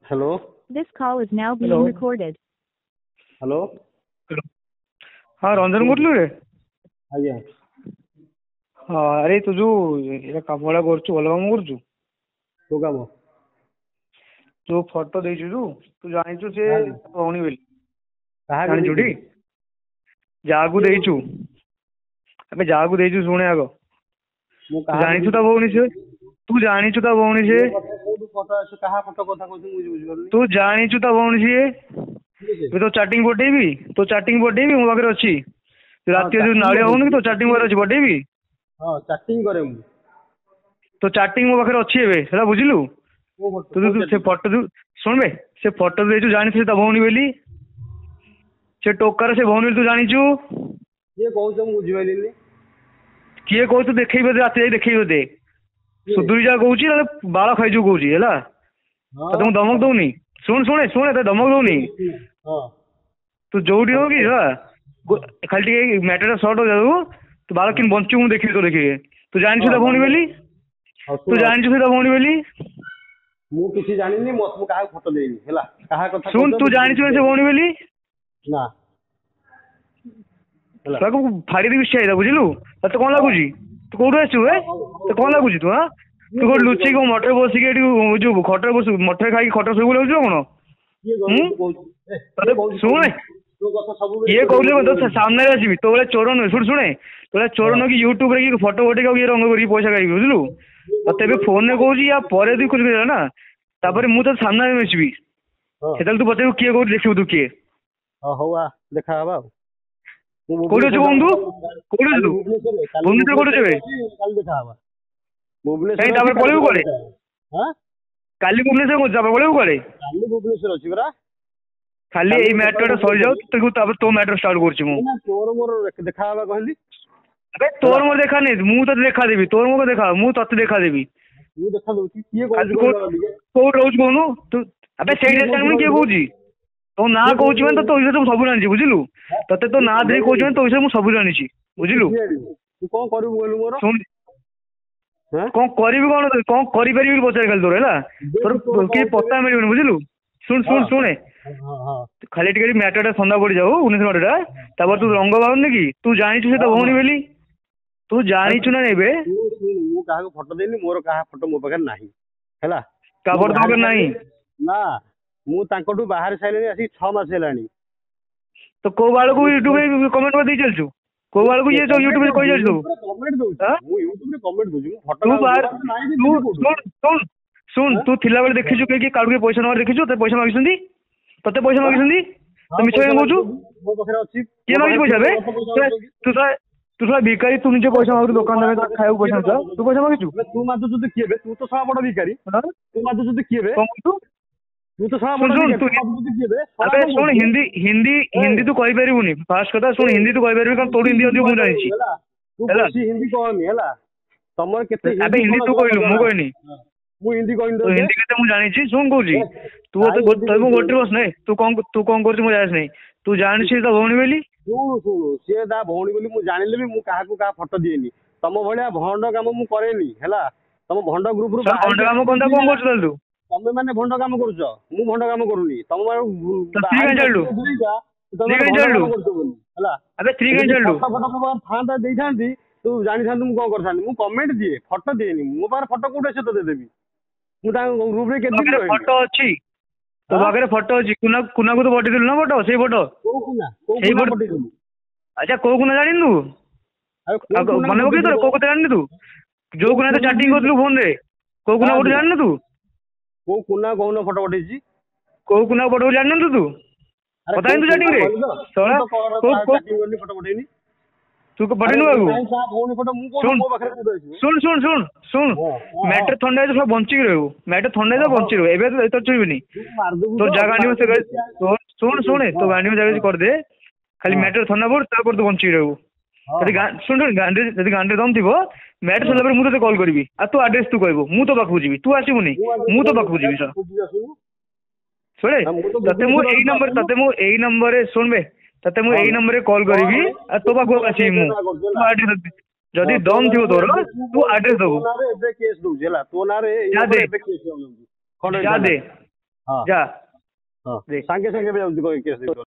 Hello This call is now being hello recorded. Hello hello हाँ रंजन कହୁଥିଲୁ रे ଆଜ୍ଞା ହଁ ଆରେ ତୁ ଯୋଉ ଏଇଟା କାମଟା କରୁଛୁ ଭଲ କାମ କରୁଛୁ କୋଉ କାମ ଯୋଉ ଫଟୋ ଦେଇଛୁ ତୁ ଜାଣିଛୁ ସେ କାହାକୁ ଭଉଣୀ ବୋଲି କାହାକୁ ଜାଣିଛୁ ଟି ଦେଇଥିଲି ଯାହାକୁ କିଏ ଦେଇଛୁ ଆବେ ଯାହାକୁ ଦେଇଛୁ ଶୁଣେ ଆଗ ମୁଁ ତୁ କାହାକୁ ଜାଣିଛୁ ତା ଦେଇଥିଲି ଭଉଣୀ ସେ ତୁ ଜାଣିଛୁ ତା ଭଉଣୀ ସେ ମୋ ପାଖରେ କୋଉଠୁ ଫଟୋ ଅଛି କାହା ଫଟୋ କଥା କହୁଛୁ ମୁଁ ବୁଝିପାରୁନି ତୁ ଜାଣିଛୁ ତା ଭଉଣୀ ସିଏ କିଏ ସେ ଏବେ ତୋ ଚାଟିଂ ପଠେଇବି ମୋ ପାଖରେ ଅଛି ହଁ ରାତିରେ ଯୋଉ ଚାଟିଂ ନାଳିଆ କରେ ହଉନି କି ତୋ ଚାଟିଂ ପାଖରେ ଅଛି ପଠେଇବି ହଁ ଚାଟିଂ କରେ ମୁଁ ତୋ ଚାଟିଂ ମୋ ପାଖରେ ଅଛି ଏବେ ହେଲା ବୁଝିଲୁ କୋଉ ଫଟୋ ତୁ କୋଉ ତୁ ସେ ଚାଟିଂ ଫଟୋ ଶୁଣବେ ସେ ଫଟୋ ଦେଇଛୁ ଜାଣିଛୁ ସେ ତା ଭଉଣୀ ବୋଲି ସେ ଟୋକାର ସେ ଭଉଣୀ ବୋଲି ତୁ ଜାଣିଛୁ କିଏ କହୁଛ ମୁଁ ବୁଝିପାରିଲିନି କିଏ କହୁଛୁ ଦେଖେଇବି ତତେ ରାତି ଯାଇ ଦେଖେଇବି ତତେ କିଏ ସୁଧୁରି ଯା କହୁଛି ନହେଲେ ବାଳ ଖାଇଛୁ କହୁଛି ହେଲା ହଁ ତତେ ମୁଁ ଧମକ ଦଉନି ଶୁଣେ ତତେ ଧମକ ଦଉନି ହଁ ତୁ ଯୋଉଠି ହଁ ହଉ କି କୁହ ହେଲା ଖାଲି ଟିକେ ମ୍ୟାଟରଟା ସର୍ଟ ହଉ ଯାଉ ତୁ ବାଳ ହଁ କେମିତି ବଞ୍ଚିବୁ ମୁଁ ଦେଖିବି ତ ଦେଖିବି ତୁ ଜାଣିଛୁ ହଁ ତା ଭଉଣୀ ମାନେ ବୋଲି ହଉ ତୁ ଶୁଣ ଜାଣିଛୁ ସେ ତା ଭଉଣୀ ବୋଲି ମୁଁ କିଛି ଜାଣିନି ମୁଁ କାହାକୁ ଫଟୋ ଦେଇନି ହେଲା କାହା କଥା ଶୁଣ କହୁଛ ତୁ କିଛି ଜାଣିଛୁ ନା ସେ ବୁଝିପାରୁନି ଭଉଣୀ ବୋଲି ନା ହେଲା ତାକୁ ଫାଡ଼ିଦେବି ସିଆଇଦା ବୁଝିଲୁ ତତେ କ'ଣ ହଁ ଲାଗୁଛି ତୁ କୋଉଠୁ ଆସିଛୁ ହଉ ତତେ କ'ଣ ଠିକ ଅଛି ଲାଗୁଛି ତୁ ହଁ କିଏ ତୁ କୋଉଠି କହୁଛୁ ଲୁଚିକି କହିଲୁ ମଠରେ ବସିକି ଏଠି ଯୋଉ ଖଟରେ ବସୁ ମଠରେ ଖାଇକି ଖଟରେ ଶୋଇବୁ ଲାଗୁଛୁ କ'ଣ କିଏ ହୁଁ କହିଲୁ ତୁ କହୁଛୁ କିଏ ତତେ କହୁଛୁ ଶୁଣେ କହିଲୁ ତୋ କଥା ସବୁବେଳେ କିଏ ଚୋରେଇ କହୁଥିଲେ ମୋରେଇ ତୋ ହଉଛି ସାମ୍ନାରେ ଆସିବି ତୋ ଭଳିଆ ଚୋର ନୁହେଁ ଶୁଣେ ତୋ ଭଳିଆ ଚୋର ହଁ ନୁହେଁ କି ୟୁଟ୍ୟୁବରେ କି ଫଟୋ ଫଟେଇକି ଆଉ ଇଏ ରଙ୍ଗ କରିକି ପଇସା ଖାଇବି ବୁଝିଲୁ କିଏ ତତେ କହୁଛୁ ଏବେ କହିଲୁ ମୁଁ ଫୋନରେ କାହିଁକି କହୁଛି ୟା ପରେ ଯଦି ଖୋଜି ହେଲା ନା ହଁ ତାପରେ ମୁଁ ତୋ ସାମ୍ନାରେ ମିଶିବି ହଁ ସେତେବେଳେ ତୁ ପଚାରିବୁ କିଏ କହୁଛି ଦେଖିବୁ ତୁ କିଏ ହଁ ହଉ ଆ ଦେଖା ହବା ଆଉ ମୁଁ କୋଉଠି ଅଛୁ ଭୁବନେଶ୍ୱର ବନ୍ଧୁ ଯାଉଛି କୋଉଠି ଅଛୁ କାଲି ତୁ ଭୁବନେଶ୍ୱର କୋଉଠି ଅଛୁ ଭୁବନେଶ୍ୱରରେ ଏବେ ଅଛି କାଲି ଦେଖା ହବା କାଇଁ ଭୁବନେଶ୍ୱରରେ ଅଛି ତାପରେ କାଲି ପଳେଇବୁ ସକାଳେ କୁଆଡ଼େ ଦେଖା ହବା ହଁ କାଲି ଭୁବନେଶ୍ୱର କହୁଛୁ ତାପରେ ପଳେଇବୁ କୁଆଡ଼େ କାଲି ଭୁବନେଶ୍ୱର ଅଛି ପରା ଖାଲି କାଲି ଏଇ ସକାଳେ ମ୍ୟାଟରଟା ସରିଯାଉ ଭୁବନେଶ୍ୱର ତାପରେ ତୋ ମ୍ୟାଟର ଷ୍ଟାର୍ଟ କରୁଛି ମୁଁ ନା ତୋର ମୋର ଦେଖା ହବା କହିଲି ଆବେ ତୋର ହେଲା ମୋର ଦେଖା ନେଇ ମୁଁ ତତେ ଦେଖା ଦେବି ତୋର ମୋର ଦେଖା ମୁଁ ତତେ ଦେଖା ଦେବି ତୁ ଦେଖା ଦଉଛି କିଏ ଖାଲି କହୁଛୁ ତୁ କହିଲ ଟିକେ କୋଉଠି ରହୁଛୁ କହୁନୁ ତୁ ଆବେ କିଏ ସେଇଠି କହୁଛୁ ଜାଣିବୁନି କିଏ କହିଲୁ କହୁଛି ତୋ ନାଁ କିଏ କହୁଛି କହୁଛୁ ମାନେ ତୋ ବିଷୟରେ ମୁଁ ସବୁ ଜାଣିଛି ବୁଝିଲୁ ତତେ ତୋ ତୁ ନାଁ କମେଇ ଦେଇ କହୁଛି ମାନେ ତୋ ବିଷୟରେ ମୁଁ ସବୁ ଜାଣିଛି ତୁ ବୁଝିଲୁ କିଏ ଆଣିବୁ ତୁ କଣ କରିବୁ କହିଲୁ ମୋର ଶୁଣ ହଁ କ'ଣ କରିବି କ'ଣ କରିପାରିବି ପଚାରେ ଖାଲି ତୋର ହେଲା ଦେଖ ତୋର ତୋର କଣ କିଏ ହଉଛି ଏବେ ପତା ମିଳିବନି ବୁଝିଲୁ ହଁ ଶୁଣେ ହଁ ହଁ ଖାଲି ଟିକେ ମ୍ୟାଟରଟା ଥଣ୍ଡା ପଡ଼ିଯାଉ 19 ତାପରେ ତୁ ରଙ୍ଗ ବାହାରୁନି କି ତୁ ଜାଣିଛୁ ସେ ତା ହଁ ହଁ ଭଉଣୀ ବୋଲି ତୁ ଆରେ ଜାଣିଛୁ ନା ଏବେ ତୁ ଶୁଣୁ ମୁଁ କାହାକୁ ଫଟୋ ଦେଇନି ମୋର କାହା ଫଟୋ ମୋ ପାଖରେ ନାହିଁ ହେଲା ମୁଁ କାହାର ତୋ ବାହାରି ପାଖରେ ନାହିଁ ସାରିଲିଣି ନା ମୁଁ ତାଙ୍କଠୁ ବାହାରି ସାରିଲିଣି ଆସିକି 6 ମାସ ହେଲାଣି ତ କୋଉ ବାଳକୁ ମୁଁ ୟୁଟ୍ୟୁବରେ କମେଣ୍ଟ କରି ଦେଇ ଚାଲିଛୁ କୋଉ ବାଳକୁ ଇଏ କମେଣ୍ଟ ୟୁଟ୍ୟୁବରେ କହି ଦଉଛି ଚାଲିଛୁ କମେଣ୍ଟ ଦଉଛି ଆଁ ମୁଁ ୟୁଟ୍ୟୁବରେ କମେଣ୍ଟ ଦଉଛି ମୁଁ ଫଟୋ ତୁ କାହାକୁ ମୋ ବାହାର ପାଖରେ ନାହିଁ ବି ତୁ ଦେବି କୋଉଠୁ ଶୁଣ ଆଁ? ତୁ ଥିଲାବେଳେ ଦେଖିଛୁ କିଏ କାହାକୁ କିଏ ପଇସା ନେବାର ଦେଖିଛୁ ତତେ ପଇସା ମାଗିଛନ୍ତି ତତେ ପଇସା ଆଁ? ମାଗିଛନ୍ତି ହଁ ତ ମିଛ ପଇସା କାଇଁ କହୁଛୁ ମାଗୁଛନ୍ତି ମୋ ପାଖରେ ଅଛି କିଏ ମୋ ମାଗିଛି ପାଖରେ ପଇସା ଥିବ ବେ ମୋତେ ପଇସା ମାଗୁଛନ୍ତି ତୁ ଶଳା ଭିକାରୀ ତୁ ନିଜେ ଆରେ ପଇସା ମାଗୁଛୁ ତୁ ଦୋକାନ ଶଳା ଦେବେ ମାଗୁଛୁ ଖାଇବାକୁ କିଏ ପଇସା ବେ ମାଗୁଛ ତୁ ପଇସା ମାଗିଛୁ ଆବେ ତୁ ମାଗୁଛୁ କିଏ ବେ ତୁ ତ ଶଳା ବଡ ଭିକାରୀ ହଁ ତୁ ମାଗୁଛୁ କିଏ ବେ କ'ଣ କହୁଛୁ ତୁ ତ ଶଳା ଶୁଣ ବଡ ଶୁଣ ଭିକାରୀ ତୁ ତୁ ମାଗୁଛୁ କିଏ ବେ ଶଳା ଆବେ କଣ ଶୁଣ କହୁଛୁ ହିନ୍ଦୀ ହିନ୍ଦୀ ବେ ହିନ୍ଦୀ ତୁ କହିପାରିବୁନି ଫାର୍ଷ୍ଟ କଥା ଶୁଣ ହିନ୍ଦୀ ତୁ କହିପାରିବୁ କାରଣ ତୋଠୁ ତୁ ହିନ୍ଦୀ ହିନ୍ଦୀ ଅଧିକ ମୁଁ ଜାଣିଛି କହିପାରିବୁନି ହେଲା ତୁ ହେଲା ବେଶୀ ହିନ୍ଦୀ କହନି ହେଲା ତମର କେତେ ଆବେ ହିନ୍ଦୀ ହିନ୍ଦୀ କଣ ତୁ ଜଣା କହିଲୁ ମୁଁ ଜଣା କହିନି ମୁଁ ହିନ୍ଦୀ କହିନି ତୁ ତତେ ହିନ୍ଦୀ କେତେ ମୁଁ ଜାଣିଛି ଶୁଣ କହୁଛି ତୁ କାଇଁ ହିନ୍ଦୀ ତତେ ମୁଁ କହୁଛୁ ଗୋଟେ କହିଲୁ ବସ ନାହିଁ ତୁ କ'ଣ କରୁଛୁ ମୁଁ ଜାଣିଛି ନାହିଁ ତୁ ଜାଣିଛୁ ତା ଭଉଣୀ ବୋଲି ଶୁଣୁ ଶୁଣୁ ସିଏ ତା ଭଉଣୀ ବୋଲି ମୁଁ ଜାଣିଲେ ବି ମୁଁ କାହାକୁ କାହା ଫଟୋ ଦିଏନି ତମ ଭଳିଆ ଭଣ୍ଡ କାମ ମୁଁ କରେନି ହେଲା ତମ ଭଣ୍ଡ ଗ୍ରୁପରୁ ଶଳା ଭଣ୍ଡ ବାହାରିକି କାମ କ'ଣ ଆସିକି କ'ଣ ନା କରୁଛୁ ତାହେଲେ ତୁ ତମେ ମାନେ ଭଣ୍ଡ କାମ କରୁଛ ମୁଁ ଭଣ୍ଡ କାମ କରୁନି ତମ ତ ସ୍ତ୍ରୀ କାହିଁ ବାହାରିକି ଛାଡ଼ିଲୁ ଆସିକି ଦୁଇଟା ତମେ ସ୍ତ୍ରୀ ମାନେ କାହିଁ ଭଣ୍ଡ ଛାଡ଼ିଲୁ କାମ କରୁଛ ବୋଲି ହେଲା ଆବେ ସ୍ତ୍ରୀ କାହିଁ ଯଦି ଛାଡ଼ିଲୁ ଫଟୋ ଫଟୋ ମୋ ପାଖରେ ଥାନ୍ତା ଦେଇଥାନ୍ତି ତୁ ଜାଣିଥାନ୍ତୁ ମୁଁ କ'ଣ କରିଥାନ୍ତି ମୁଁ କମେଣ୍ଟ ଦିଏ ଫଟୋ ଦିଏନି ମୋ ପାଖରେ ଫଟୋ କୋଉଠି ଅଛି ତତେ ଦେବି ମୁଁ ତାଙ୍କ ଗ୍ରୁପରେ ତୋ କେତେ ଦିନ ପାଖରେ ରହିଲି ଫଟୋ ଅଛି ତୋ ହଁ ପାଖରେ ଫଟୋ ଅଛି କୁନାକୁ ତୁ ପଠେଇଥିଲୁ ନା ଫଟୋ ସେଇ ଫଟୋ କୋଉ ସେଇ କୁନା ଫଟୋ ପଠେଇଥିଲୁ ଆଚ୍ଛା କୋଉ କୁନା ଜାଣିନୁ ଆଉ କୋଉ ଆଉ କୁନା ମନେ ପକେଇ ପଠେଇଥିଲୁ ତୋର କୋଉ କଥା ଜାଣିନୁ ତୁ ଯୋଉ କୁନା ତ ଚାଟିଂ କରୁଥିଲୁ ଫୋନରେ କୋଉ କୁନା କାହା ଗୋଟେ କୁନା ଜାଣିନୁ ତୁ କୋଉ କୁନା କହୁନ ଫଟୋ ପଠେଇଛି କୋଉ କୁନା ପଠେଇବୁ ଜାଣିନୁ ତୁ ଆରେ କଥା କୋଉ ହେଇଛୁ ଚାଟିଂ କୁନା ରେ କହିଲୁ ତ ତୁ ଶଳା ତ କର କୋଉ କୋଉ ଚାଟିଂ କରିନି ଫଟୋ ପଠେଇନି ତୁ ଆରେ ପଠେଇନୁ ମୁଁ ଆଗକୁ କାହିଁ ତା ଭଉଣୀ ଫଟୋ ମୁଁ କୋଉଠୁ ଶୁଣ ମୋ ପାଖରେ କୋଉଠୁ ଆସିବ ଶୁଣ ଶୁଣ ଶୁଣ ଶୁଣ ହଁ ହଁ ହଁ ମ୍ୟାଟର ଥଣ୍ଡା ହେଇଯିବ ସବୁ ବଞ୍ଚିକି ରହିବୁ ମ୍ୟାଟର ଥଣ୍ଡା ହେଇଯିବ ହଁ ବଞ୍ଚିକି ରହିବୁ ଏବେ ତ ଏତେ ଚୁଇବିନି ତୁ ମାରିଦେବୁ ତୋ ତ ଜାଗା ତୁ ଆଣିବ ସେ ମାରିଦେବୁ ଦେଖିଆ ଶୁଣ ଶୁଣେ ହଁ ତୋ ଗାଣ୍ଡିବ ଜାଗା ହଁ କିଛି କରିଦେ ଖାଲି ହଁ ମ୍ୟାଟର ଥଣ୍ଡା ପଡୁ ତାପରେ ତୁ ବଞ୍ଚିକି ରହିବୁ ହଁ ଯଦି ହଁ ଶୁଣ ଯଦି ଗାଣ୍ଡିରେ ଦମ ଥିବ ମ୍ୟାଟର ହଁ ସରିଲା ପରେ ମୁଁ ତତେ କଲ୍ କରିବି ଆଉ ତୋ ଆଡ୍ରେସ ତୁ କହିବୁ ମୁଁ ତୋ ପାଖକୁ ଯିବି ତୁ ଆସିବୁନି ମୁଁ ଆଜି ମୁଁ ତୋ କହିବି ପାଖକୁ ଯିବି ତୁ ସାର୍ ବୁଝିକି ଆସୁନୁ ଶୁଣେ ଆଉ ମୁଁ ତ ତତେ ମୁଁ ଭୁବନେଶ୍ୱର ଏଇ ଅଛି ନମ୍ବର ଆସୁନୁ ତତେ ମୁଁ ଏଇ ନମ୍ବରରେ ଶୁଣବେ ତତେ ମୁଁ ହଁ ଏଇ ନମ୍ବରରେ କଲ୍ କଣ କରିବି ବେ ଆଉ ତୋ ଦେଖିବୁ ପାଖକୁ ମୋ ଆସିବି ନାଁ ମୁଁ କରୁଛୁ ତୋ ହେଲା ଆଡ୍ରେସ ଯଦି ହଁ ତୋ ଦମ ଥିବ ନାଁରେ ତୋର ଏବେ ତୁ ଆଡ୍ରେସ ତୋ ଦବୁ ନାଁରେ ଏବେ କେସ୍ ଦଉଛି ହେଲା ତୋ ନାଁରେ ଏଇ ଯା ଦେ ନମ୍ବରରେ ଏବେ କେସ୍ ଦଉଛନ୍ତି ଯା ଖଣ୍ଡଗିରି ଦେ ଥାନାରେ ହଁ ଯା ହଁ ଦେଖ। ସାଙ୍ଗେ ସାଙ୍ଗେ ବି ଯାଉଛି କେସ୍ ଦେବି।